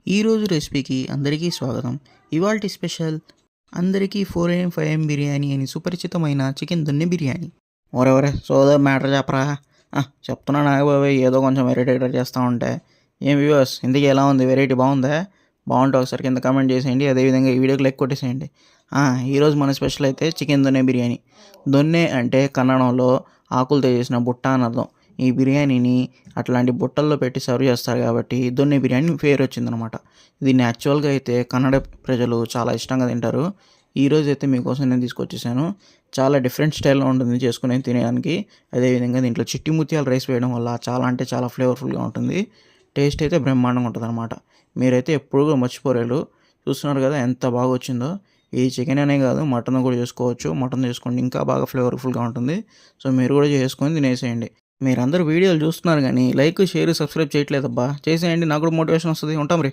ఈరోజు రెసిపీకి అందరికీ స్వాగతం. ఇవాల్టి స్పెషల్ అందరికీ 4 AM 5 AM బిర్యానీ అని సుపరిచితమైన చికెన్ దొన్నె బిర్యానీ. ఒరె సోదా మ్యాటర్ చెప్పరా? చెప్తున్నాను ఆగు బాబోయ్, ఏదో కొంచెం వెరైటీ చేస్తూ ఉంటే. ఏం వ్యూవర్స్, ఇంతకీ ఎలా ఉంది? వెరైటీ బాగుందా? బాగుంటే ఒకసారి కింద కామెంట్ చేసేయండి. అదేవిధంగా ఈ వీడియోకి లైక్ కొట్టేసేయండి. ఈరోజు మన స్పెషల్ అయితే చికెన్ దొన్నె బిర్యానీ. దొన్నె అంటే కన్నడంలో ఆకులతో చేసిన బుట్ట అని అర్థం. ఈ బిర్యానీని అట్లాంటి బుట్టల్లో పెట్టి సర్వ్ చేస్తారు కాబట్టి దొన్నె బిర్యానీ పేరు వచ్చిందనమాట. దీన్ని యాక్చువల్గా అయితే కన్నడ ప్రజలు చాలా ఇష్టంగా తింటారు. ఈరోజు అయితే మీకోసం నేను తీసుకొచ్చేసాను. చాలా డిఫరెంట్ స్టైల్లో ఉంటుంది చేసుకుని తినేదానికి. అదేవిధంగా దీంట్లో చిట్టి ముత్యాల రైస్ వేయడం వల్ల చాలా అంటే చాలా ఫ్లేవర్ఫుల్గా ఉంటుంది. టేస్ట్ అయితే బ్రహ్మాండంగా ఉంటుంది అనమాట. మీరైతే ఎప్పుడు కూడా మర్చిపోలేరు. చూస్తున్నారు కదా ఎంత బాగా వచ్చిందో. ఈ చికెన్ అనే కాదు, మటన్ కూడా చేసుకోవచ్చు. మటన్ చేసుకోండి, ఇంకా బాగా ఫ్లేవర్ఫుల్గా ఉంటుంది. సో మీరు కూడా చేసుకొని తినేసేయండి. మీరందరూ వీడియోలు చూస్తున్నారు కానీ లైక్, షేర్, సబ్స్క్రైబ్ చేయట్లేదబ్బా. చేసేయండి, నాకు కూడా మోటివేషన్ వస్తుంది. ఉంటాం రే.